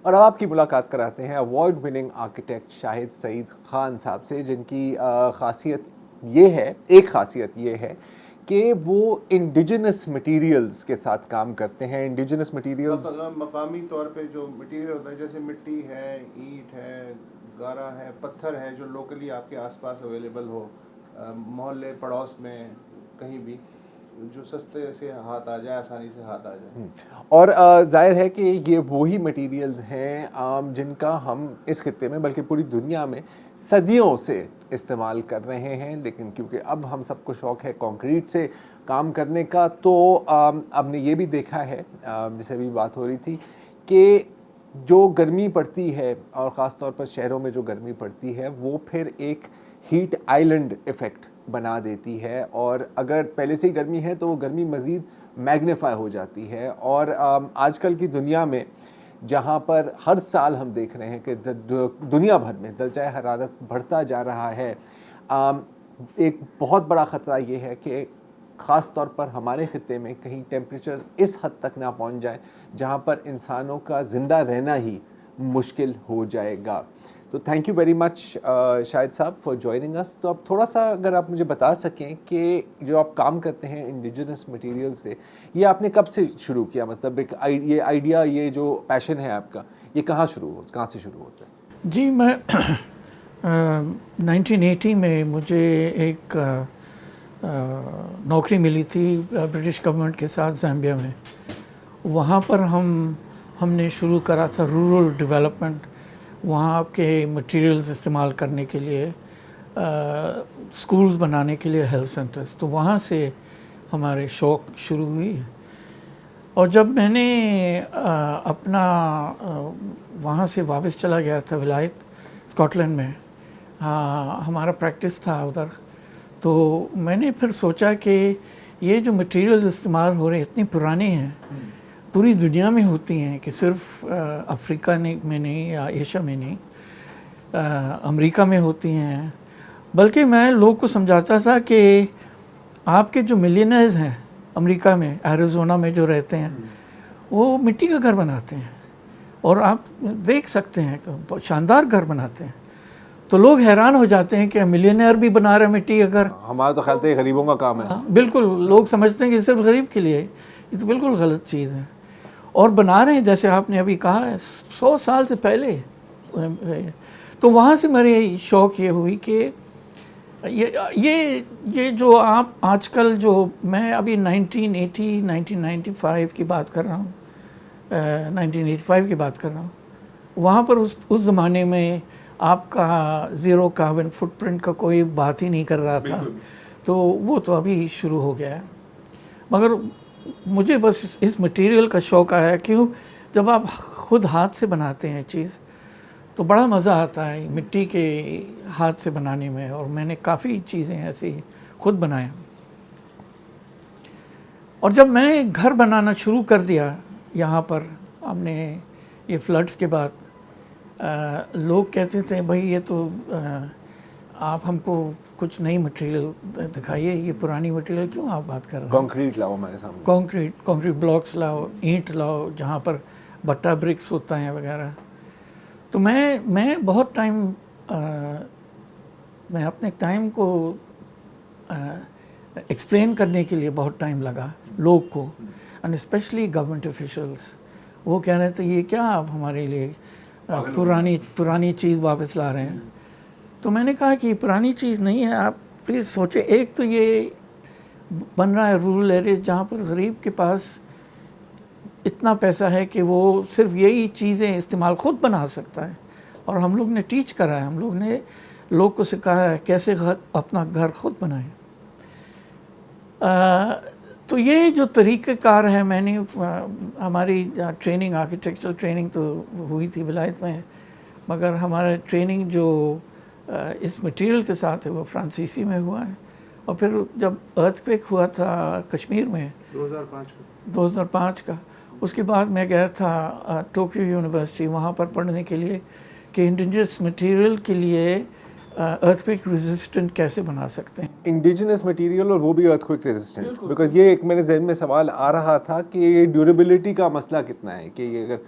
और अब आपकी मुलाकात कराते हैं award winning architect Shahid Saeed Khan साहब से, जिनकी खासियत ये है, एक खासियत ये है कि वो इंडिजिनस मटेरियल्स के साथ काम करते हैं। इंडिजिनस मटेरियल्स मकामी तौर पे जो मटेरियल होता है, जैसे मिट्टी है, ईंट है, गारा है, पत्थर है, जो लोकली आपके आसपास अवेलेबल हो, मोहल्ले पड़ोस में कहीं भी, जो सस्ते से हाथ आ जाए, आसानी से हाथ आ जाए। और जाहिर है कि ये वही मटेरियल्स हैं जिनका हम इस खित्ते में बल्कि पूरी दुनिया में सदियों से इस्तेमाल कर रहे हैं, लेकिन क्योंकि अब हम सबको शौक़ है कंक्रीट से काम करने का, तो अब ने ये भी देखा है, जैसे अभी बात हो रही थी, कि जो गर्मी पड़ती है और ख़ास तौर पर शहरों में जो गर्मी पड़ती है, वो फिर एक हीट आइलैंड इफ़ेक्ट बना देती है, और अगर पहले से ही गर्मी है तो वो गर्मी मज़ीद मैग्नीफाई हो जाती है। और आजकल की दुनिया में जहाँ पर हर साल हम देख रहे हैं कि दुनिया भर में दर्जाए हरारत बढ़ता जा रहा है, एक बहुत बड़ा ख़तरा ये है कि ख़ास तौर पर हमारे ख़ित्ते में कहीं टेम्परेचर इस हद तक ना पहुँच जाए जहाँ पर इंसानों का ज़िंदा रहना ही मुश्किल हो जाएगा। तो thank you very much Shahid साहब फॉर जॉइनिंग अस। तो अब थोड़ा सा अगर आप मुझे बता सकें कि जो आप काम करते हैं इंडिजिनस मटेरियल से, ये आपने कब से शुरू किया? मतलब एक ये आइडिया, ये जो पैशन है आपका, ये कहाँ से शुरू होता है? जी, मैं 1980 में मुझे एक नौकरी मिली थी ब्रिटिश गवर्नमेंट के साथ ज़ाम्बिया में। वहाँ पर हमने शुरू करा था रूरल डेवलपमेंट, वहाँ के मटेरियल्स इस्तेमाल करने के लिए, स्कूल्स बनाने के लिए, हेल्थ सेंटर्स। तो वहाँ से हमारे शौक़ शुरू हुई। और जब मैंने अपना वहाँ से वापस चला गया था विलायत स्कॉटलैंड में, हमारा प्रैक्टिस था उधर, तो मैंने फिर सोचा कि ये जो मटेरियल इस्तेमाल हो रहे इतनी पुरानी हैं, पूरी दुनिया में होती हैं, कि सिर्फ अफ्रीका में नहीं या एशिया में नहीं, अमेरिका में होती हैं। बल्कि मैं लोग को समझाता था कि आपके जो मिलियनर्स हैं अमेरिका में, एरिज़ोना में जो रहते हैं, वो मिट्टी का घर बनाते हैं, और आप देख सकते हैं शानदार घर बनाते हैं। तो लोग हैरान हो जाते हैं कि मिलियनर भी बना रहे मिट्टी का घर। हमारा तो ख्याल गरीबों का काम है। बिल्कुल, लोग समझते हैं कि सिर्फ गरीब के लिए, ये तो बिल्कुल गलत चीज़ है। और बना रहे हैं, जैसे आपने अभी कहा है, 100 साल से पहले। तो वहाँ से मेरी शौक़ ये हुई कि ये जो आप आजकल, जो मैं अभी 1995 की बात कर रहा हूँ, 1985 की बात कर रहा हूँ, वहाँ पर उस ज़माने में आपका ज़ीरो कार्बन फुटप्रिंट का कोई बात ही नहीं कर रहा था। तो वो तो अभी शुरू हो गया है। मगर मुझे बस इस मटेरियल का शौक़ आया, क्यों, जब आप ख़ुद हाथ से बनाते हैं चीज़ तो बड़ा मज़ा आता है मिट्टी के हाथ से बनाने में। और मैंने काफ़ी चीज़ें ऐसी खुद बनाया। और जब मैं घर बनाना शुरू कर दिया यहाँ पर, हमने ये फ्लड्स के बाद, लोग कहते थे भाई ये तो आप हमको कुछ नई मटेरियल दिखाइए, ये पुरानी मटेरियल क्यों आप बात कर रहे हैं? कंक्रीट लाओ हमारे सामने, कंक्रीट ब्लॉक्स लाओ, ईंट लाओ, जहाँ पर बट्टा ब्रिक्स होता है वगैरह। तो मैं बहुत टाइम, मैं अपने टाइम को एक्सप्लेन करने के लिए बहुत टाइम लगा लोग को, एंड स्पेशली गवर्नमेंट ऑफिशियल्स। वो कह रहे थे ये क्या आप हमारे लिए पुरानी चीज़ वापस ला रहे हैं। तो मैंने कहा कि पुरानी चीज़ नहीं है, आप प्लीज़ सोचें। एक तो ये बन रहा है रूरल एरिया, जहाँ पर गरीब के पास इतना पैसा है कि वो सिर्फ यही चीज़ें इस्तेमाल खुद बना सकता है। और हम लोग ने टीच करा है, हम लोग ने लोग को सिखाया है कैसे अपना घर खुद बनाएं। तो ये जो तरीक़ेकार है, मैंने हमारी ट्रेनिंग, आर्किटेक्चरल ट्रेनिंग तो हुई थी विलायत में, मगर हमारा ट्रेनिंग जो इस मटेरियल के साथ है वो फ्रांसीसी में हुआ है। और फिर जब अर्थक्वेक हुआ था कश्मीर में 2005 का, उसके बाद मैं गया था टोक्यो यूनिवर्सिटी, वहाँ पर पढ़ने के लिए कि इंडिजिनस मटेरियल के लिए अर्थक्वेक रेजिस्टेंट कैसे बना सकते हैं। इंडिजिनस मटेरियल और वो भी अर्थक्वेक रेजिस्टेंट, बिकॉज ये एक मेरे जहन में सवाल आ रहा था कि ड्यूरेबिलिटी का मसला कितना है, कि अगर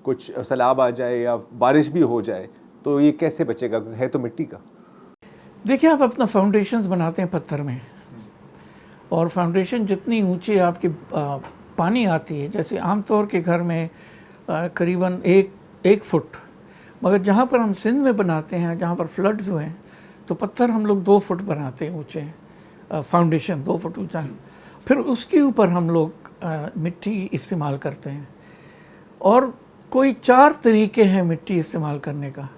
कुछ सैलाब आ जाए या बारिश भी हो जाए तो ये कैसे बचेगा, है तो मिट्टी का। देखिए, आप अपना फाउंडेशंस बनाते हैं पत्थर में, और फाउंडेशन जितनी ऊंची आपकी पानी आती है, जैसे आमतौर के घर में करीबन एक फुट, मगर जहाँ पर हम सिंध में बनाते हैं, जहाँ पर फ्लड्स हुए हैं, तो पत्थर हम लोग 2 फुट बनाते हैं ऊंचे, फाउंडेशन 2 फुट ऊंचा, फिर उसके ऊपर हम लोग मिट्टी इस्तेमाल करते हैं। और कोई 4 तरीके हैं मिट्टी इस्तेमाल करने का।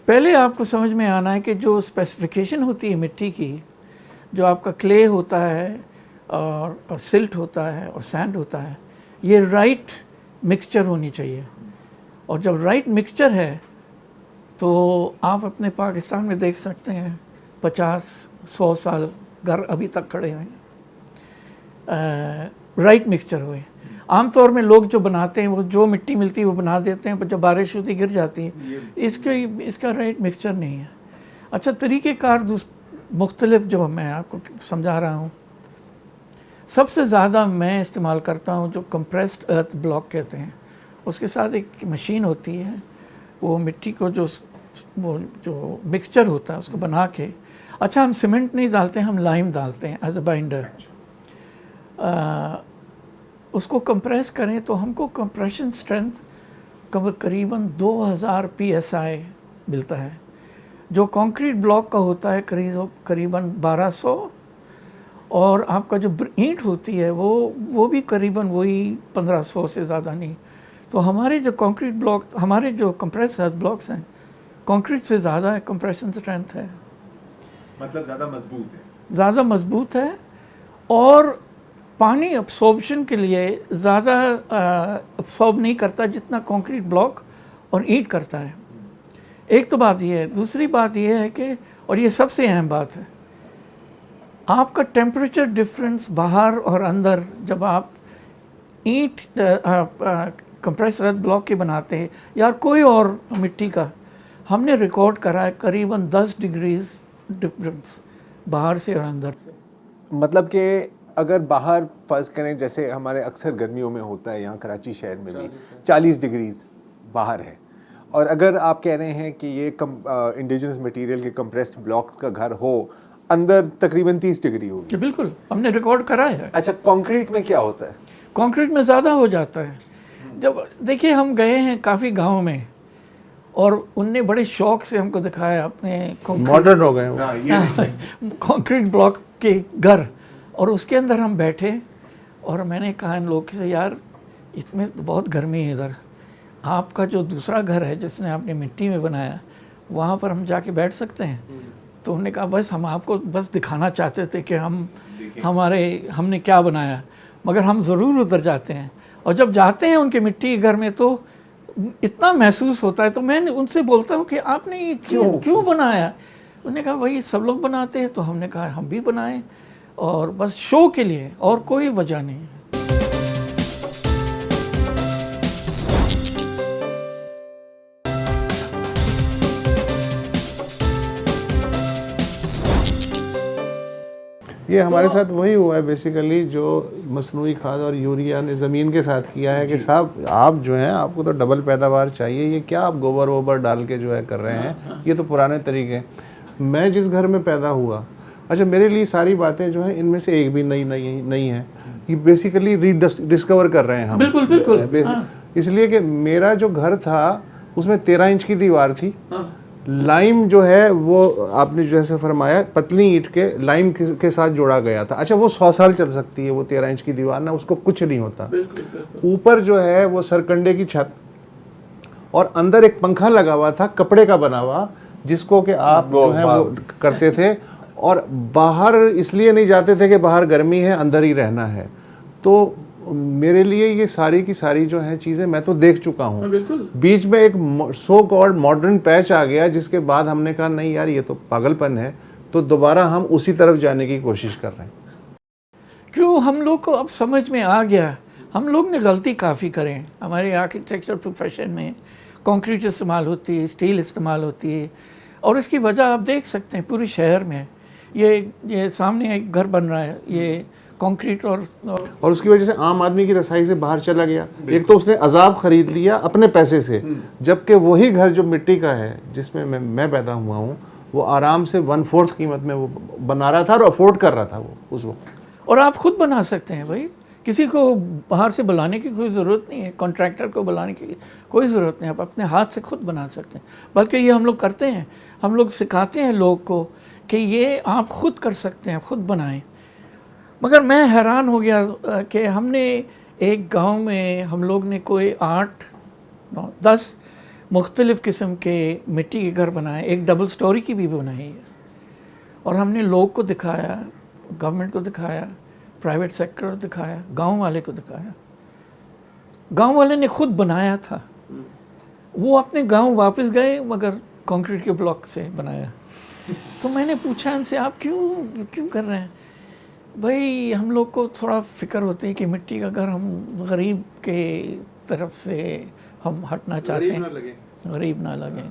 पहले आपको समझ में आना है कि जो स्पेसिफिकेशन होती है मिट्टी की, जो आपका क्ले होता है और सिल्ट होता है और सैंड होता है, ये राइट मिक्सचर होनी चाहिए। और जब राइट मिक्सचर है तो आप अपने पाकिस्तान में देख सकते हैं 50-100 साल घर अभी तक खड़े हैं, राइट मिक्सचर हुए। आमतौर में लोग जो बनाते हैं वो जो मिट्टी मिलती है वो बना देते हैं, पर जब बारिश होती गिर जाती है। इसका राइट मिक्सचर नहीं है। अच्छा, तरीक़ेकार मुख्तलिफ जो मैं आपको समझा रहा हूँ, सबसे ज़्यादा मैं इस्तेमाल करता हूँ जो कंप्रेस्ड अर्थ ब्लॉक कहते हैं। उसके साथ एक मशीन होती है, वो मिट्टी को जो मिक्सचर होता है उसको बना के, अच्छा हम सीमेंट नहीं डालते, हम लाइम डालते हैं एज अ बाइंडर। उसको कंप्रेस करें तो हमको कंप्रेशन स्ट्रेंथ करीबन 2000 psi मिलता है। जो कंक्रीट ब्लॉक का होता है करीबन 1200, और आपका जो ईंट होती है वो भी करीबन वही 1500 से ज़्यादा नहीं। तो हमारे जो कंक्रीट ब्लॉक, हमारे जो कंप्रेस ब्लॉक्स हैं, कंक्रीट से ज़्यादा कंप्रेशन स्ट्रेंथ है, मतलब ज़्यादा मजबूत है, ज़्यादा मजबूत है, और पानी अब्सॉर्प्शन के लिए ज़्यादा अब्सॉर्ब नहीं करता जितना कंक्रीट ब्लॉक और ईंट करता है। एक तो बात ये है। दूसरी बात ये है कि, और ये सबसे अहम बात है, आपका टेम्परेचर डिफरेंस बाहर और अंदर, जब आप ईंट कंप्रेस अर्थ ब्लॉक के बनाते हैं या कोई और मिट्टी का, हमने रिकॉर्ड करा है करीबन 10 डिग्रीज डिफरेंस बाहर से और अंदर से। मतलब कि अगर बाहर फर्ज करें, जैसे हमारे अक्सर गर्मियों में होता है, यहाँ कराची शहर में भी 40 डिग्रीज बाहर है, और अगर आप कह रहे हैं कि ये इंडिजिनस मटेरियल के कंप्रेस्ड ब्लॉक्स का घर हो, अंदर तकरीबन 30 डिग्री होगी। बिल्कुल, हमने रिकॉर्ड करा है। अच्छा, कंक्रीट में क्या होता है? कंक्रीट में ज़्यादा हो जाता है। जब देखिए, हम गए हैं काफ़ी गाँव में, और उनने बड़े शौक से हमको दिखाया अपने मॉडर्न हो गए कंक्रीट ब्लॉक के घर, और उसके अंदर हम बैठे, और मैंने कहा इन लोगों से, यार इसमें तो बहुत गर्मी है इधर, आपका जो दूसरा घर है जिसने आपने मिट्टी में बनाया, वहाँ पर हम जाके बैठ सकते हैं? तो उन्होंने कहा बस हम आपको बस दिखाना चाहते थे कि हमने क्या बनाया, मगर हम ज़रूर उधर जाते हैं। और जब जाते हैं उनके मिट्टी के घर में तो इतना महसूस होता है। तो मैं उनसे बोलता हूँ कि आपने ये क्यों बनाया? उन्होंने कहा वही सब लोग बनाते हैं, तो हमने कहा हम भी बनाएं, और बस शो के लिए, और कोई वजह नहीं है। ये हमारे साथ वही हुआ है बेसिकली, जो मसनूई खाद और यूरिया ने ज़मीन के साथ किया है कि साहब आप जो हैं, आपको तो डबल पैदावार चाहिए, ये क्या आप गोबर वोबर डाल के जो है कर रहे हैं, ये तो पुराने तरीके। मैं जिस घर में पैदा हुआ, अच्छा मेरे लिए सारी बातें जो हैं इनमें से एक भी नहीं है, ये बेसिकली डिस्कवर कर रहे हैं हम। बिल्कुल बिल्कुल। इसलिए कि मेरा जो घर था उसमें 13 इंच की दीवार थी, लाइम जो है वो आपने जैसे फरमाया पतली ईंट के लाइम के साथ जोड़ा गया था। अच्छा, वो 100 साल चल सकती है वो 13 इंच की दीवार ना, उसको कुछ नहीं होता। ऊपर जो है वो सरकंडे की छत, और अंदर एक पंखा लगा हुआ था कपड़े का बना हुआ, जिसको कि आप जो है वो करते थे, और बाहर इसलिए नहीं जाते थे कि बाहर गर्मी है, अंदर ही रहना है। तो मेरे लिए ये सारी की सारी जो है चीज़ें मैं तो देख चुका हूँ। बीच में एक सो कॉल्ड मॉडर्न पैच आ गया, जिसके बाद हमने कहा नहीं यार ये तो पागलपन है, तो दोबारा हम उसी तरफ जाने की कोशिश कर रहे हैं। क्यों, हम लोग को अब समझ में आ गया, हम लोग ने गलती काफ़ी करें। हमारे आर्किटेक्चर प्रोफेशन में कंक्रीट इस्तेमाल होती है, स्टील इस्तेमाल होती है, और इसकी वजह आप देख सकते हैं पूरे शहर में। ये सामने एक घर बन रहा है, ये कंक्रीट और और उसकी वजह से आम आदमी की रसाई से बाहर चला गया। एक तो उसने अजाब खरीद लिया अपने पैसे से, जबकि वही घर जो मिट्टी का है जिसमें मैं पैदा हुआ हूँ, वो आराम से 1/4 कीमत में वो बना रहा था और अफोर्ड कर रहा था वो उस वक्त। और आप खुद बना सकते हैं भाई, किसी को बाहर से बुलाने की कोई ज़रूरत नहीं है, कॉन्ट्रैक्टर को बुलाने की कोई ज़रूरत नहीं है, आप अपने हाथ से खुद बना सकते हैं। बल्कि ये हम लोग करते हैं, हम लोग सिखाते हैं लोग को कि ये आप खुद कर सकते हैं, खुद बनाएं। मगर मैं हैरान हो गया कि हमने एक गांव में हम लोग ने कोई 8-10 मुख्तलिफ़ किस्म के मिट्टी के घर बनाए, एक डबल स्टोरी की भी बनाई है। और हमने लोग को दिखाया, गवर्नमेंट को दिखाया, प्राइवेट सेक्टर को दिखाया, गांव वाले को दिखाया। गांव वाले ने खुद बनाया था, वो अपने गांव वापस गए मगर कंक्रीट के ब्लॉक से बनाया। तो मैंने पूछा इनसे, आप क्यों कर रहे हैं? भाई हम लोग को थोड़ा फिक्र होती है कि मिट्टी का घर हम गरीब के तरफ से हम हटना चाहते हैं, गरीब ना लगे।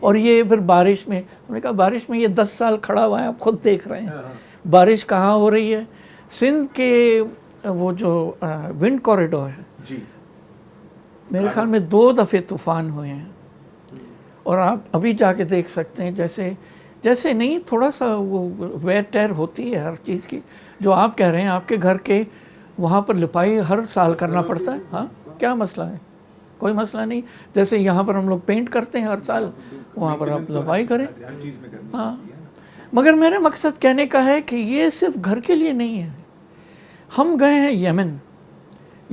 और ये फिर बारिश में, हमने कहा बारिश में ये 10 साल खड़ा हुआ है, आप खुद देख रहे हैं बारिश कहाँ हो रही है। सिंध के वो जो विंड कॉरिडोर है जी, मेरे ख्याल में 2 दफ़े तूफ़ान हुए हैं। और आप अभी जाके देख सकते हैं, जैसे नहीं, थोड़ा सा वो वेयर टेयर होती है हर चीज़ की। जो आप कह रहे हैं आपके घर के वहाँ पर लिपाई हर साल करना पड़ता है। हाँ, क्या मसला है? कोई मसला नहीं। जैसे यहाँ पर हम लोग पेंट करते हैं हर साल, वहाँ पर आप लिपाई करें। हाँ, मगर मेरा मकसद कहने का है कि ये सिर्फ घर के लिए नहीं है। हम गए हैं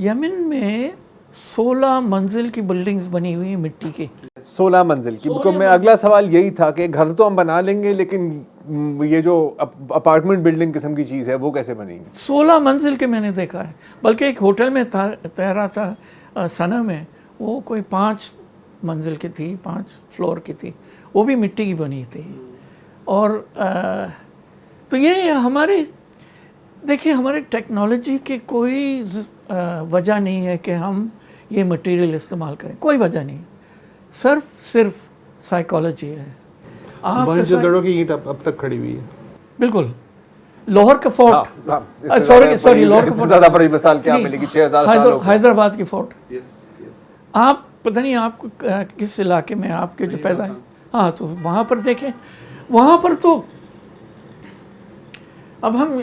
यमन में 16 मंजिल की बिल्डिंग्स बनी हुई हैं मिट्टी की। 16 मंजिल की। बिल्कुल, मैं अगला सवाल यही था कि घर तो हम बना लेंगे, लेकिन ये जो अपार्टमेंट बिल्डिंग किस्म की चीज़ है वो कैसे बनेगी? 16 मंजिल के मैंने देखा है। बल्कि एक होटल में ठहरा था सना में, वो कोई 5 मंजिल की थी, 5 फ्लोर की थी, वो भी मिट्टी की बनी थी। और तो ये हमारे, देखिए, हमारे टेक्नोलॉजी के कोई वजह नहीं है कि हम ये मटेरियल इस्तेमाल करें, कोई वजह नहीं। सिर्फ साइकोलॉजी है। आप दड़ों की ईंट अब तक खड़ी हुई है। बिल्कुल, लाहौर का फोर्ट, सॉरी लाहौर का फोर्ट, ज़्यादा बड़ी मिसाल क्या मिलेगी? 6000 साल हैदराबाद की फोर्ट। आप पता नहीं आपको किस इलाके में आपके जो पैदा है, हाँ, तो वहाँ पर देखें, वहाँ पर तो अब हम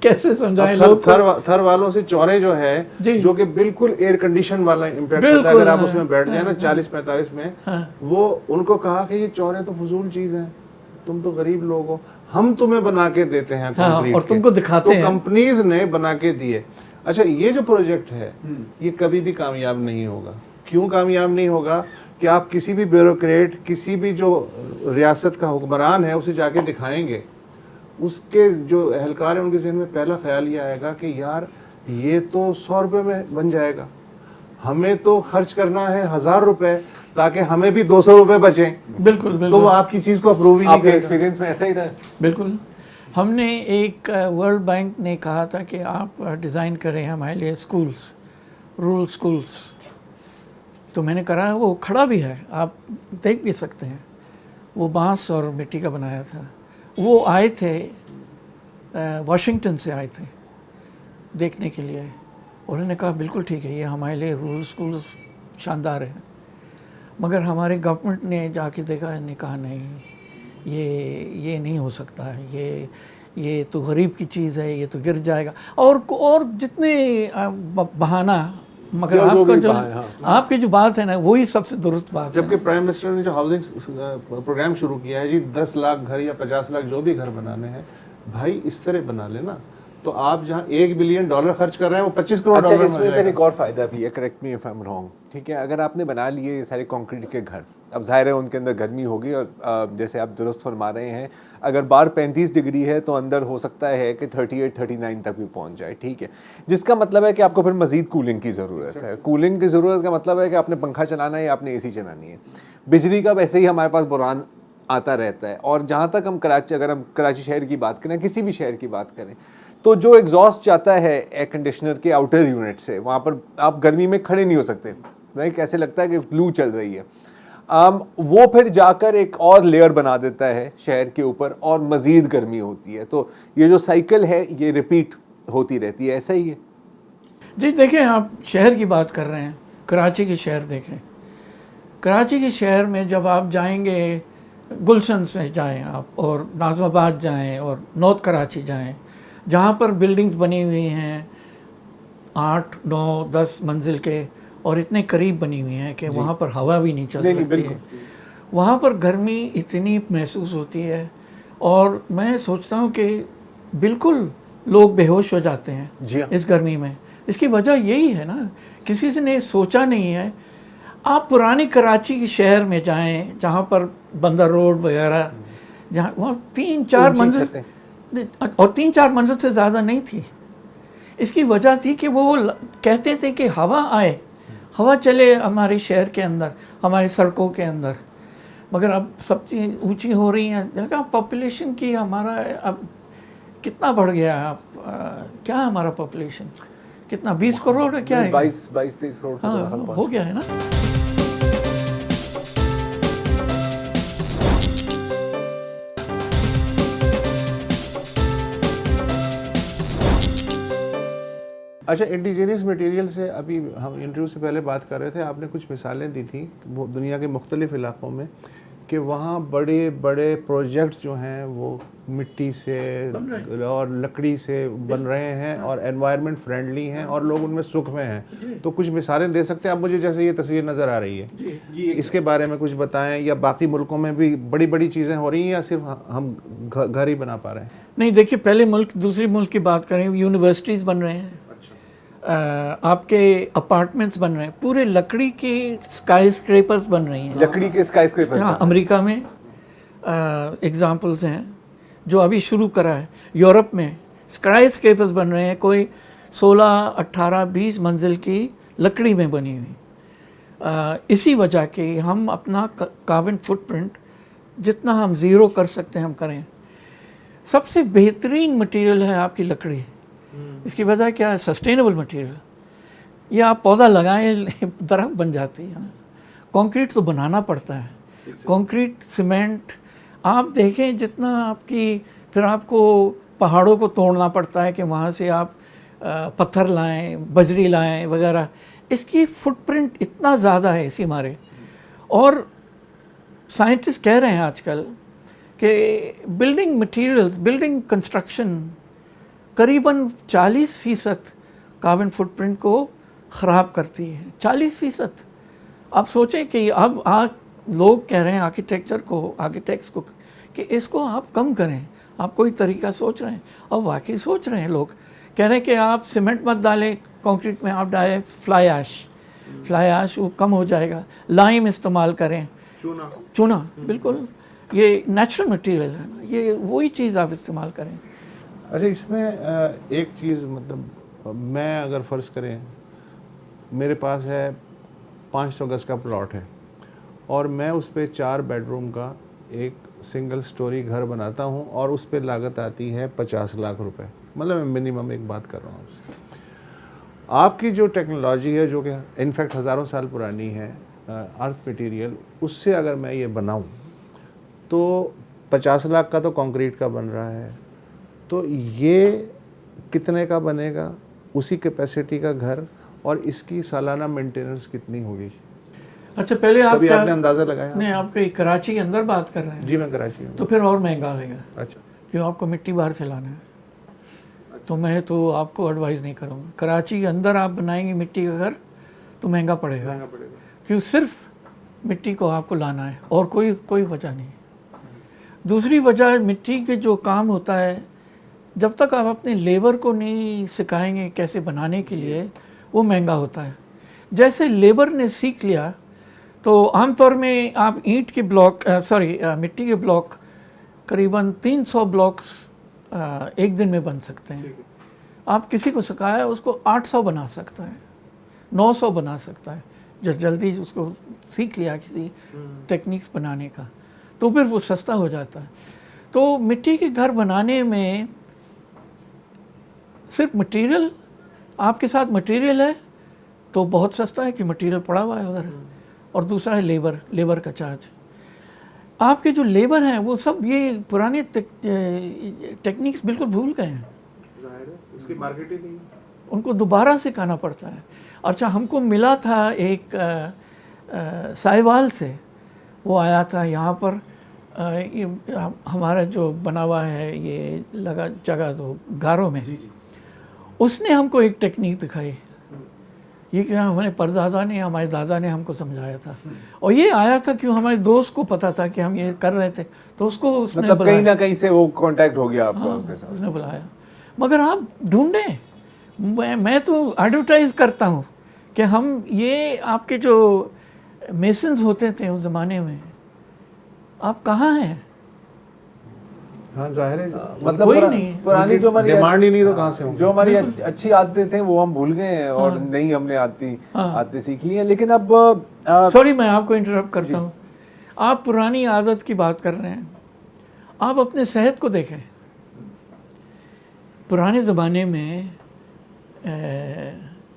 कैसे समझाएं लोग? थर वालों से चौरे जो है, जो कि बिल्कुल एयर कंडीशन वाला इम्पैक्ट होता है, अगर आप उसमें बैठ जाए ना 40-45 में, वो उनको कहा कि ये चौरे तो फजूल चीज है, तुम तो गरीब लोग हो, हम तुम्हें बना के देते हैं कंक्रीट और तुमको दिखाते हैं। तो कंपनीज ने बना के दिए। अच्छा, ये जो प्रोजेक्ट है ये कभी भी कामयाब नहीं होगा। क्यों कामयाब नहीं होगा? कि आप किसी भी ब्यूरोक्रेट, किसी भी जो रियासत का हुक्मरान है, उसे जाके दिखाएंगे, उसके जो एहलकार है उनके जहन में पहला ख्याल ये आएगा कि यार ये तो 100 रुपये में बन जाएगा, हमें तो खर्च करना है 1000 रुपये ताकि हमें भी 200 रुपये बचें। बिल्कुल। तो वो आपकी चीज़ को अप्रूव ही नहीं करेगा। आपके एक्सपीरियंस में ऐसा ही रहा? बिल्कुल। हमने एक वर्ल्ड बैंक ने कहा था कि आप डिज़ाइन करें हमारे लिए स्कूल्स, रूरल स्कूल्स। तो मैंने करा है, वो खड़ा भी है, आप देख भी सकते हैं। वो बांस और मिट्टी का बनाया था। वो आए थे, वाशिंगटन से आए थे देखने के लिए। उन्होंने कहा बिल्कुल ठीक है, ये हमारे लिए रूरल स्कूल्स शानदार है। मगर हमारे गवर्नमेंट ने जाके देखा, ने कहा नहीं, ये नहीं हो सकता है, ये तो गरीब की चीज़ है, ये तो गिर जाएगा। और जितने बहाना, मगर आपकी जो बात है ना, वही सबसे दुरुस्त बात है। जबकि प्राइम मिनिस्टर ने जो हाउसिंग प्रोग्राम शुरू किया है जी, 10 लाख घर या 50 लाख जो भी घर बनाने हैं, भाई इस तरह बना लेना, तो आप जहाँ $1 बिलियन खर्च कर रहे हैं वो 25 करोड़ डॉलर। अच्छा, इसमें फिर एक और फायदा भी है, correct me if I am wrong, ठीक है? अगर आपने बना लिए ये सारे कंक्रीट के घर, अब जाहिर है उनके अंदर गर्मी होगी, और जैसे आप दुरुस्त फरमा रहे हैं, अगर बाहर 35 डिग्री है तो अंदर हो सकता है कि 38-39 तक भी पहुंच जाए, ठीक है? जिसका मतलब है कि आपको फिर मजीद कूलिंग की ज़रूरत है। कूलिंग की ज़रूरत का मतलब है कि आपने पंखा चलाना है या आपने AC चलानी है। बिजली का वैसे ही हमारे पास बुरान आता रहता है। और जहाँ तक हम अगर हम कराची शहर की बात करें, किसी भी शहर की बात करें, तो जो एग्जॉस्ट जाता है एयर कंडीशनर के आउटर यूनिट से, वहाँ पर आप गर्मी में खड़े नहीं हो सकते, नहीं, कैसे लगता है कि लू चल रही है। वो फिर जाकर एक और लेयर बना देता है शहर के ऊपर और मज़ीद गर्मी होती है। तो ये जो साइकिल है ये रिपीट होती रहती है, ऐसा ही है? जी देखें, आप शहर की बात कर रहे हैं, कराची के शहर देखें। कराची के शहर में जब आप जाएंगे, गुलशन से जाएं आप, और नाज़िमाबाद जाएं, और नॉर्थ कराची जाएं, जहाँ पर बिल्डिंग्स बनी हुई हैं 8, 9, 10 मंजिल के, और इतने करीब बनी हुई हैं कि वहाँ पर हवा भी नहीं चल सकती है। वहाँ पर गर्मी इतनी महसूस होती है, और मैं सोचता हूँ कि बिल्कुल लोग बेहोश हो जाते हैं जी हाँ। इस गर्मी में। इसकी वजह यही है ना, किसी ने सोचा नहीं है। आप पुरानी कराची के शहर में जाएं, जहाँ पर बंदर रोड वगैरह, जहाँ वहाँ 3-4 मंजिल, और 3-4 मंजिल से ज़्यादा नहीं थी। इसकी वजह थी कि वो कहते थे कि हवा आए, हवा चले हमारे शहर के अंदर, हमारी सड़कों के अंदर। मगर अब सब चीज़ ऊंची हो रही हैं। देखा पॉपुलेशन की हमारा अब कितना बढ़ गया है। क्या है हमारा पॉपुलेशन, कितना 20 करोड़ है क्या है? 22-23 करोड़ के हाँ, लगभग हो गया है ना। अच्छा, इंडिजीनियस मटेरियल से अभी हम इंटरव्यू से पहले बात कर रहे थे, आपने कुछ मिसालें दी थी वो दुनिया के मुख्तलिफ इलाक़ों में कि वहाँ बड़े बड़े प्रोजेक्ट्स जो हैं वो मिट्टी से और लकड़ी से बन रहे हैं और एनवायरनमेंट फ्रेंडली हैं और लोग उनमें सुख में हैं। तो कुछ मिसालें दे सकते हैं आप मुझे, जैसे ये तस्वीर नज़र आ रही है, इसके बारे में कुछ बताएं, या बाकी मुल्कों में भी बड़ी बड़ी चीज़ें हो रही हैं या सिर्फ हम घर ही बना पा रहे हैं? नहीं, देखिए, पहले मुल्क दूसरे मुल्क की बात करें, यूनिवर्सिटीज़ बन रहे हैं, आपके अपार्टमेंट्स बन रहे हैं, पूरे लकड़ी के स्काई स्क्रेपर्स बन रही हैं। लकड़ी के स्काई स्क्रेपर? हाँ, अमेरिका में एग्जांपल्स हैं जो अभी शुरू करा है। यूरोप में स्काई स्क्रेपर्स बन रहे हैं, कोई 16, 18, 20 मंजिल की लकड़ी में बनी हुई। इसी वजह के हम अपना कार्बन फुटप्रिंट जितना हम ज़ीरो कर सकते हैं हम करें। सबसे बेहतरीन मटेरियल है आपकी लकड़ी। इसकी वजह क्या है? Sustainable material. ये आप पौधा लगाएं, दरख्त बन जाती है ना। कंक्रीट तो बनाना पड़ता है, कंक्रीट, सीमेंट। आप देखें जितना आपकी, फिर आपको पहाड़ों को तोड़ना पड़ता है कि वहाँ से आप पत्थर लाएं, बजरी लाएं वगैरह। इसकी फुटप्रिंट इतना ज़्यादा है इसी मारे। और साइंटिस्ट कह रहे हैं आजकल कि बिल्डिंग मटेरियल्स, बिल्डिंग कंस्ट्रक्शन करीबन 40% कार्बन फुटप्रिंट को ख़राब करती है। 40%। आप सोचें कि अब लोग कह रहे हैं आर्किटेक्ट्स को कि इसको आप कम करें, आप कोई तरीका सोच रहे हैं, और वाकई सोच रहे हैं। लोग कह रहे हैं कि आप सीमेंट मत डालें कंक्रीट में, आप डालें फ्लाई ऐश, वो कम हो जाएगा। लाइम इस्तेमाल करें, चूना, बिल्कुल ये नेचुरल मटेरियल है ना, ये वही चीज़ आप इस्तेमाल करें। अच्छा, इसमें एक चीज़, मतलब मैं अगर फ़र्ज़ करें मेरे पास है 500 गज़ का प्लॉट है और मैं उस पर 4 बेडरूम का एक सिंगल स्टोरी घर बनाता हूँ और उस पर लागत आती है 50 लाख रुपए। मतलब मैं मिनिमम एक बात कर रहा हूँ आपसे। आपकी जो टेक्नोलॉजी है, जो कि इनफैक्ट हज़ारों साल पुरानी है, अर्थ मटेरियल, उससे अगर मैं ये बनाऊँ तो 50 लाख का तो कंक्रीट का बन रहा है, तो ये कितने का बनेगा उसी कैपेसिटी का घर, और इसकी सालाना मेंटेनेंस कितनी होगी? अच्छा, पहले आप क्या आपने अंदाज़ा लगाया? नहीं, आप कराची के अंदर बात कर रहे हैं? जी, मैं कराची हूँ। तो फिर और महंगा होगा। अच्छा, क्यों? आपको मिट्टी बाहर से लाना है। तो मैं तो आपको एडवाइस नहीं करूँगा। कराची के अंदर आप बनाएंगे मिट्टी का घर तो महंगा पड़ेगा, क्यों? सिर्फ मिट्टी को आपको लाना है और कोई वजह नहीं। दूसरी वजह, मिट्टी के जो काम होता है, जब तक आप अपने लेबर को नहीं सिखाएंगे कैसे बनाने के लिए, वो महंगा होता है। जैसे लेबर ने सीख लिया तो आमतौर में आप ईंट के ब्लॉक, मिट्टी के ब्लॉक करीबन 300 ब्लॉक्स एक दिन में बन सकते हैं। आप किसी को सिखाया उसको 800 बना सकता है, 900 बना सकता है, जब जल्दी उसको सीख लिया किसी टेक्निक्स बनाने का, तो फिर वो सस्ता हो जाता है। तो मिट्टी के घर बनाने में सिर्फ मटेरियल, आपके साथ मटेरियल है तो बहुत सस्ता है कि मटेरियल पड़ा हुआ है उधर, और दूसरा है लेबर का चार्ज। आपके जो लेबर हैं वो सब ये पुराने टेक्निक्स बिल्कुल भूल गए हैं। उसकी मार्केट ही नहीं है। उनको दोबारा से खाना पड़ता है। अच्छा, हमको मिला था एक साहिवाल से, वो आया था यहाँ पर, ये हमारा जो बना हुआ है ये लगा जगह तो गारों में, उसने हमको एक टेक्निक दिखाई। ये क्या हमारे परदादा ने, हमारे दादा ने हमको समझाया था, और ये आया था क्यों, हमारे दोस्त को पता था कि हम ये कर रहे थे, तो उसको उसने मतलब बुलाया। कहीं ना कहीं से वो कांटेक्ट हो गया आपका उसके साथ। उसने बुलाया। मगर आप ढूंढें, मैं तो एडवर्टाइज करता हूँ कि हम ये आपके जो मेसन्स होते थे उस ज़माने में, आप कहाँ हैं? हाँ जाहिर है, मतलब कोई नहीं। पुरानी जो हमारी डिमांड ही नहीं तो कहाँ से होंगे। जो हमारी अच्छी आदतें थे वो हम भूल गए हैं, और नई हमने आदतें सीख ली हैं। लेकिन अब सॉरी, मैं आपको इंटरप्ट करता हूँ। आप पुरानी आदत की बात कर रहे हैं, आप अपने सेहत को देखें। पुराने ज़माने में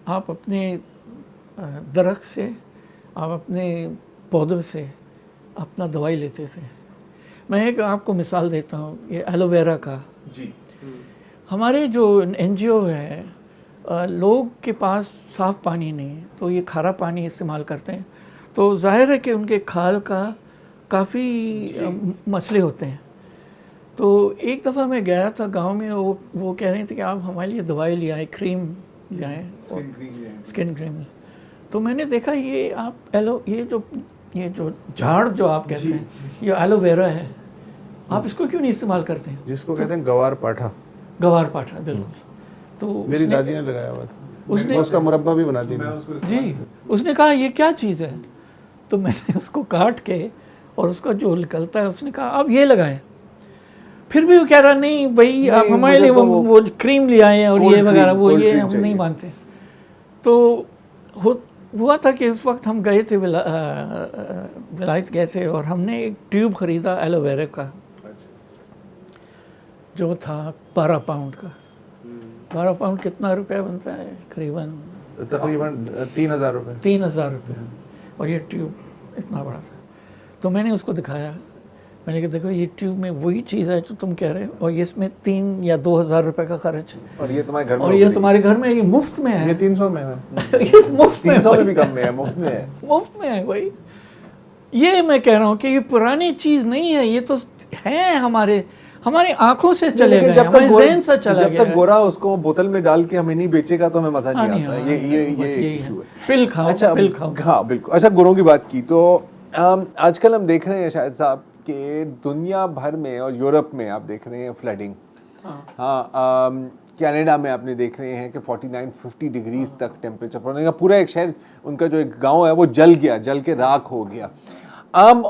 आप अपने दरख्त से, आप अपने पौधों से अपना दवाई लेते थे। मैं एक आपको मिसाल देता हूँ, ये एलोवेरा का। जी हमारे जो एनजीओ है, लोग के पास साफ़ पानी नहीं है, तो ये खारा पानी इस्तेमाल करते हैं, तो जाहिर है कि उनके खाल का काफ़ी मसले होते हैं। तो एक दफ़ा मैं गया था गांव में, वो कह रहे थे कि आप हमारे लिए दवाई ले आए, क्रीम ले आए, स्किन क्रीम। तो मैंने देखा ये आप ये जो झाड़ जो आप कहते हैं, ये एलोवेरा है, आप इसको क्यों नहीं इस्तेमाल करते हैं? जिसको कहते हैं गवार पाठा, गवार पाठा, बिल्कुल। तो मेरी दादी ने लगाया हुआ था, उसने उसका मुरब्बा भी बनाती थी। जी, उसने कहा ये क्या चीज़ है? तो मैंने उसको काट के और उसका जो निकलता है, उसने कहा अब ये लगाएं। फिर भी वो कह रहा नहीं भाई, आप हमारे लिए वो क्रीम ले आए हैं और ये वगैरह, वो ये हम नहीं मानते। तो हुआ था कि उस वक्त हम गए थे विलायत गए थे, और हमने एक ट्यूब ख़रीदा एलोवेरा का, जो था 12 पाउंड का। 12 पाउंड कितना रुपया बनता है? तकरीबन 3,000 रुपये। 3,000 रुपये, और ये ट्यूब इतना बड़ा था। तो मैंने उसको दिखाया, मैंने कहा देखो ये ट्यूब में वही चीज़ है जो तुम कह रहे हो, और ये इसमें 3 या 2,000 रुपये का खर्च है, और ये तुम्हारे घर में, और ये तुम्हारे घर में, ये मुफ्त में है। ये 300 में है। ये मुफ्त में, 300 में भी कम में है, मुफ्त में है। मुफ्त में है भाई। ये मैं कह रहा हूँ कि ये पुरानी चीज़ नहीं है, ये तो है हमारे आंखों से चले गए, हमारे ज़हन से चला गया। जब तक गोरा उसको बोतल में डाल के हमें नहीं बेचेगा तो हमें मजा नहीं आता। ये इशू है। पिल खाओ, अच्छा, पिल खाओ। हाँ बिल्कुल। अच्छा, गुरों की बात की तो आजकल हम देख रहे हैं शायद साहब कि दुनिया भर में, और यूरोप में आप देख रहे हैं फ्लडिंग। हाँ, कनाडा में आपने देख रहे हैं कि 49-50 डिग्रीज तक टेम्परेचर पहुंचने का, पूरा एक शहर, उनका जो एक गांव है वो जल के राख हो गया।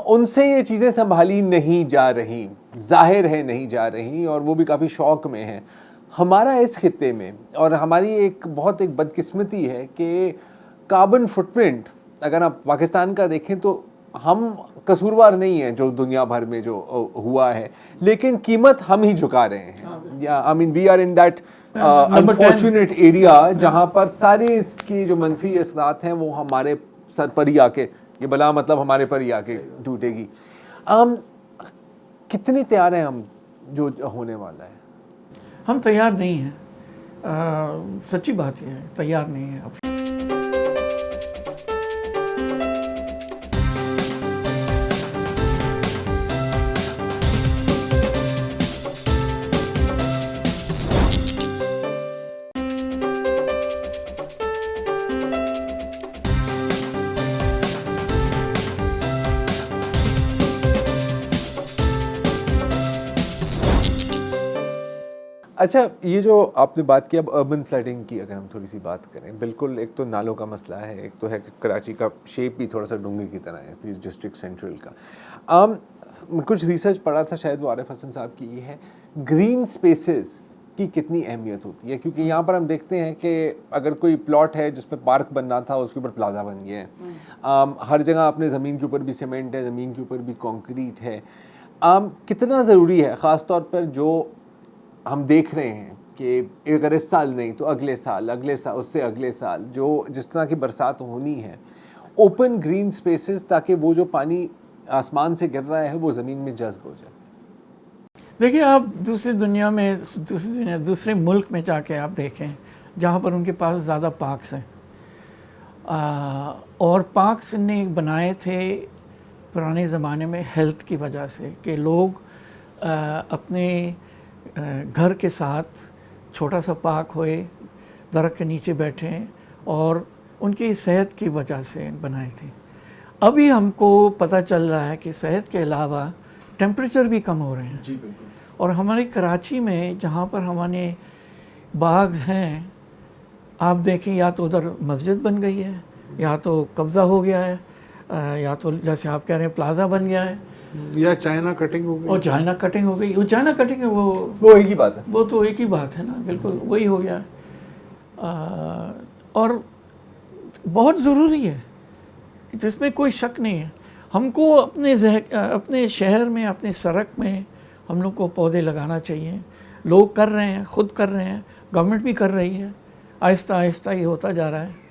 उनसे ये चीज़ें संभाली नहीं जा रही, जाहिर है नहीं जा रही, और वो भी काफ़ी शौक में हैं। हमारा इस खित्ते में, और हमारी एक बदकिस्मती है कि कार्बन फुटप्रिंट अगर आप पाकिस्तान का देखें तो हम कसूरवार नहीं है जो दुनिया भर में जो हुआ है, लेकिन कीमत हम ही झुका रहे हैं। या I mean we are in that unfortunate area जहाँ पर सारे इसकी जो मनफी असरात हैं वो हमारे सर पर ही आके, ये बला मतलब हमारे पर ही आके टूटेगी। कितने तैयार हैं हम जो होने वाला है? हम तैयार नहीं हैं, सच्ची बात है, तैयार नहीं है। अच्छा, ये जो आपने बात की अब अर्बन फ्लडिंग की, अगर हम थोड़ी सी बात करें, बिल्कुल एक तो नालों का मसला है, एक तो है कि कराची का शेप भी थोड़ा सा डूंगे की तरह है, डिस्ट्रिक्ट सेंट्रल का। कुछ रिसर्च पढ़ा था, शायद वो आरिफ हसन साहब की, ये है ग्रीन स्पेसेस की कितनी अहमियत होती है। क्योंकि यहाँ पर हम देखते हैं कि अगर कोई प्लॉट है जिसपे पार्क बनना था, उसके ऊपर प्लाजा बन गया है। हर जगह अपने ज़मीन के ऊपर भी सीमेंट है, ज़मीन के ऊपर भी कंक्रीट है। कितना ज़रूरी है, ख़ास तौर पर जो हम देख रहे हैं कि अगर इस साल नहीं तो अगले साल उससे अगले साल जो जिस तरह की बरसात होनी है, ओपन ग्रीन स्पेसेस, ताकि वो जो पानी आसमान से गिर रहा है वो ज़मीन में जज्ब हो जाए। देखिए, आप दूसरे मुल्क में जाके आप देखें जहाँ पर उनके पास ज़्यादा पार्क्स हैं, और पार्क्स ने बनाए थे पुराने ज़माने में हेल्थ की वजह से कि लोग अपने घर के साथ छोटा सा पार्क होए, दरख्त के नीचे बैठें, और उनकी सेहत की वजह से बनाए थे। अभी हमको पता चल रहा है कि सेहत के अलावा टेम्परेचर भी कम हो रहे हैं। जी बिल्कुल। और हमारे कराची में जहाँ पर हमारे बाग हैं, आप देखें या तो उधर मस्जिद बन गई है, या तो कब्ज़ा हो गया है, या तो जैसे आप कह रहे हैं प्लाजा बन गया है, या चाइना कटिंग हो गई। और चाइना कटिंग हो गई। वो चाइना कटिंग है, वो एक ही बात है। वो तो एक ही बात है ना, बिल्कुल वही हो गया। और बहुत ज़रूरी है, जिसमें कोई शक नहीं है। हमको अपने शहर में, अपने सड़क में हम लोग को पौधे लगाना चाहिए। लोग कर रहे हैं, ख़ुद कर रहे हैं, गवर्नमेंट भी कर रही है, आहिस्ता आहिस्ता ये होता जा रहा है।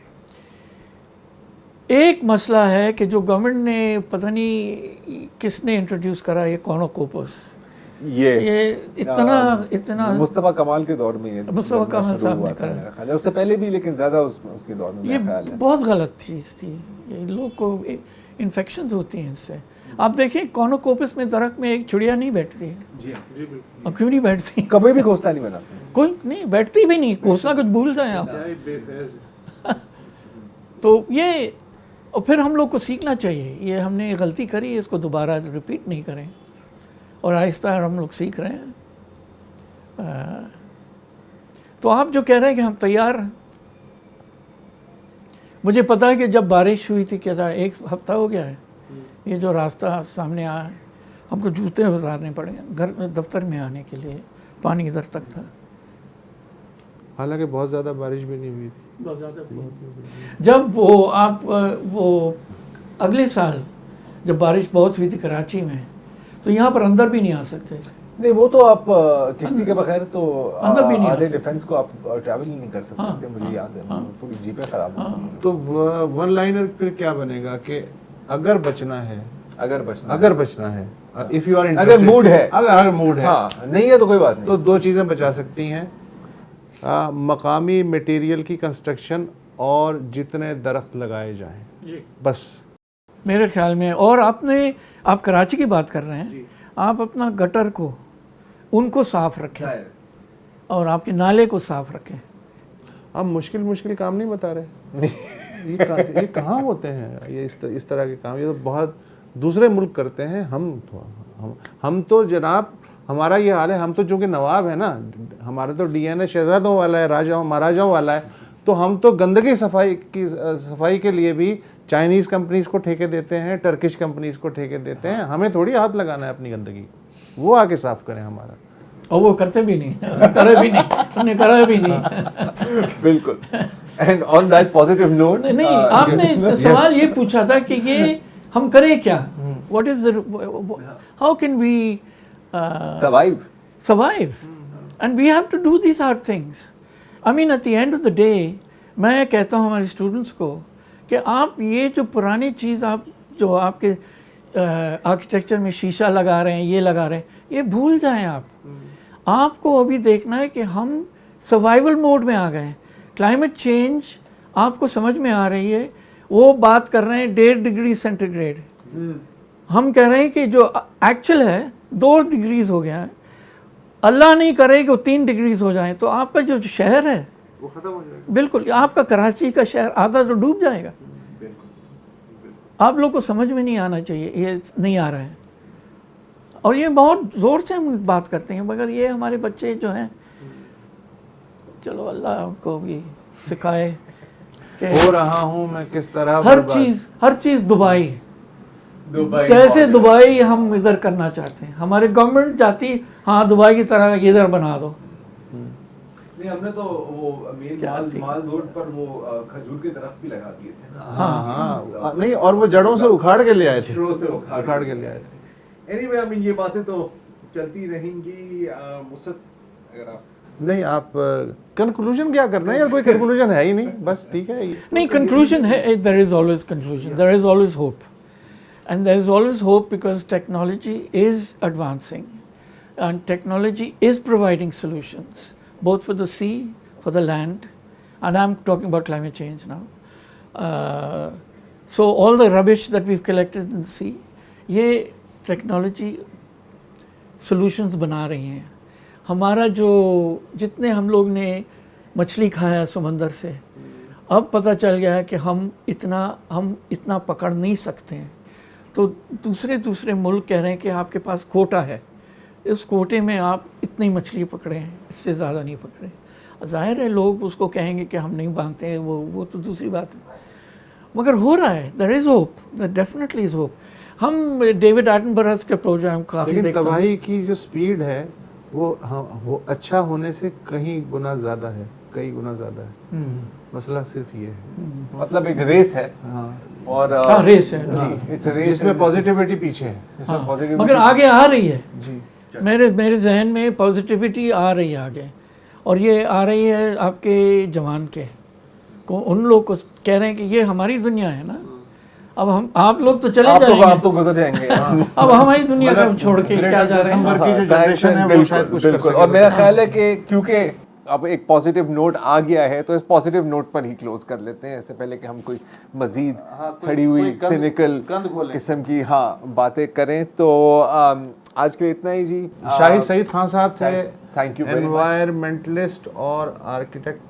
एक मसला है कि जो गवर्नमेंट ने, पता नहीं किसने इंट्रोड्यूस करा, ये कॉर्नोकोपस, ये इतना मुस्तफ़ा कमाल के दौर में, ये मुस्तफ़ा कमाल साहब ने करा, मेरा ख्याल है। उससे पहले भी, लेकिन ज़्यादा उसके दौर में, ये मेरा ख्याल है। बहुत गलत चीज़ थी। ये लोग को इन्फेक्शंस होती हैं इससे। आप देखिए कॉर्नोकोपस में दरख्त में एक चिड़िया नहीं बैठती है। जी बिल्कुल। और क्यों नहीं बैठती? कभी भी घोंसला नहीं बनाते। कोई नहीं बैठती भी नहीं, घोंसला कुछ भूल जाए आप। तो ये, और फिर हम लोग को सीखना चाहिए, ये हमने गलती करी है, इसको दोबारा रिपीट नहीं करें, और आहिस्ता हम लोग सीख रहे हैं। तो आप जो कह रहे हैं कि हम तैयार हैं, मुझे पता है कि जब बारिश हुई थी, क्या था, 1 हफ्ता हो गया है, ये जो रास्ता सामने आया, हमको जूते उतारने पड़े घर में, दफ्तर में आने के लिए, पानी इधर तक था। हालांकि बहुत ज़्यादा बारिश भी नहीं हुई थी। बहुत ज़्यादा। जब वो अगले साल जब बारिश बहुत हुई थी कराची में, तो यहाँ पर अंदर भी नहीं आ सकते। नहीं, वो तो आप किश्ती के बगैर तो अंदर भी नहीं आ आधे सकते। डिफेंस को आप ट्रैवल ही नहीं कर सकते हाँ, थे, मुझे याद है। पूरी जीपें खराब हो गई। तो वन लाइनर फिर क्या बनेगा कि अगर बचना है, अगर बचना है, इफ यू आर अगर मूड है, अगर मूड है, हाँ, नहीं है तो कोई बात नहीं। तो 2 चीज़ें बचा सकती हैं, मकामी मटेरियल की कंस्ट्रक्शन और जितने दरख्त लगाए जाएं, बस मेरे ख्याल में। और आप कराची की बात कर रहे हैं, आप अपना गटर को, उनको साफ रखें, और आपके नाले को साफ रखें। आप मुश्किल काम नहीं बता रहे। ये कहाँ होते हैं ये इस तरह के काम? ये तो बहुत दूसरे मुल्क करते हैं। हम तो जनाब, हमारा ये हाल है, हम तो चूँकि नवाब है ना, हमारा तो डीएनए शहजादों वाला है, राजाओं महाराजाओं वाला है, तो हम तो गंदगी सफाई के लिए भी चाइनीज़ कंपनीज़ को ठेके देते हैं, टर्किश कंपनीज़ को ठेके देते हैं। हमें थोड़ी हाथ लगाना है अपनी गंदगी, वो आके साफ़ करें हमारा। और वो करते भी नहीं, करे भी नहीं, उन्हें करा भी नहीं। बिल्कुल। And on that positive note, नहीं, आपने सवाल ये पूछा था कि ये हम करें क्या, what is, how can we survive and we have to do these hard things. I mean at the end of the day, मैं कहता हूँ हमारे स्टूडेंट्स को कि आप ये जो पुरानी चीज़, आप जो आपके आर्किटेक्चर में शीशा लगा रहे हैं, ये लगा रहे हैं, ये भूल जाएं आप। आपको अभी देखना है कि हम सर्वाइवल मोड में आ गए हैं। क्लाइमेट चेंज आपको समझ में आ रही है, वो बात कर रहे हैं 1.5 डिग्री सेंटीग्रेड, हम कह रहे हैं कि जो एक्चुअल है 2 डिग्रीज हो गया है। अल्लाह नहीं करे कि वो 3 डिग्रीज हो जाए, तो आपका जो शहर है वो खत्म हो जाएगा। बिल्कुल, आपका कराची का शहर आधा तो डूब जाएगा। आप लोग को समझ में नहीं आना चाहिए, ये नहीं आ रहा है। और ये बहुत ज़ोर से हम बात करते हैं, मगर ये हमारे बच्चे जो हैं, चलो अल्लाह उनको भी सिखाए कि हो रहा हूँ मैं किस तरह, हर चीज़ दुबई जैसे दुबई हम इधर करना चाहते हैं। हमारे गवर्नमेंट चाहती, हाँ दुबई की तरह इधर बना दो। नहीं, हमने तो वो माल रोड पर वो खजूर के दरख्त भी लगा दिए थे ना। हाँ, नहीं, और वो जड़ों से उखाड़ के ले आए थे, उखाड़ के ले आए थे। एनीवे, आई मीन ये बातें तो चलती रहेंगी। मुसत, अगर आप नहीं, आप कंक्लूजन क्या करना है यार? कोई कंक्लूजन है ही नहीं, बस ठीक है। नहीं, कंक्लूजन है, there is always conclusion, there is always hope, and there is always hope because technology is advancing. and technology is providing solutions both for the sea, for the land, and I'm talking about climate change now. So all the rubbish that we've collected in the sea, ये technology solutions बना रही हैं. हमारा जो जितने हम लोग ने मछली खाया समंदर से, अब पता चल गया है कि हम इतना पकड़ नहीं सकते हैं. तो दूसरे मुल्क कह रहे हैं कि आपके पास कोटा है, इस कोटे में आप इतनी मछली पकड़े हैं, इससे ज़्यादा नहीं पकड़े. ज़ाहिर है लोग उसको कहेंगे कि हम नहीं मानते हैं, वो तो दूसरी बात है. मगर हो रहा है, there is hope, there definitely is hope. हम डेविड एटनबरग के प्रोग्राम काफ़ी लेकिन देखते हैं. तबाही की जो स्पीड है वो अच्छा होने से कई गुना ज़्यादा है. मसला सिर्फ ये है. मतलब एक रेस है. हाँ. और हाँ, रेस है. जी, इट्स अ रेस जिसमें पॉजिटिविटी पीछे है. इसमें पॉजिटिव. मगर आगे आ रही है. जी. मेरे जहन में पॉजिटिविटी आ रही है आगे, और ये आ रही है आपके जवान के को, उन लोग को कह रहे हैं कि ये हमारी दुनिया है ना. अब हम आप लोग तो चले जाएंगे, आप तो गुजर जाएंगे. अब हमारी दुनिया को छोड़ के क्या जा रहे हैं. नंबर की जो जनरेशन है वो शायद कुछ कर बिल्कुल. सके. और मेरा ख्याल है कि क्योंकि अब एक पॉजिटिव नोट आ गया है तो इस पॉजिटिव नोट पर ही क्लोज कर लेते हैं, इससे पहले कि हम कोई मजीद सड़ी हुई सिनिकल किस्म की बातें करें. तो आज के लिए इतना ही जी. शाहिद सईद खान साहब थे, thank you very much. Environmentalist और आर्किटेक्ट,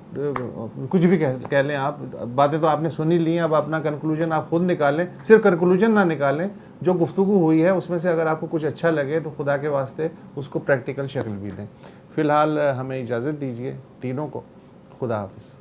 कुछ भी कह लें आप. बातें तो आपने सुनी ली हैं, अब अपना कंक्लूजन आप खुद निकालें. सिर्फ कंक्लूजन ना निकालें, जो गुफ्तगू हुई है उसमें से अगर आपको कुछ अच्छा लगे तो खुदा के वास्ते उसको प्रैक्टिकल शक्ल भी दें. फ़िलहाल हमें इजाज़त दीजिए तीनों को. खुदा हाफिज़.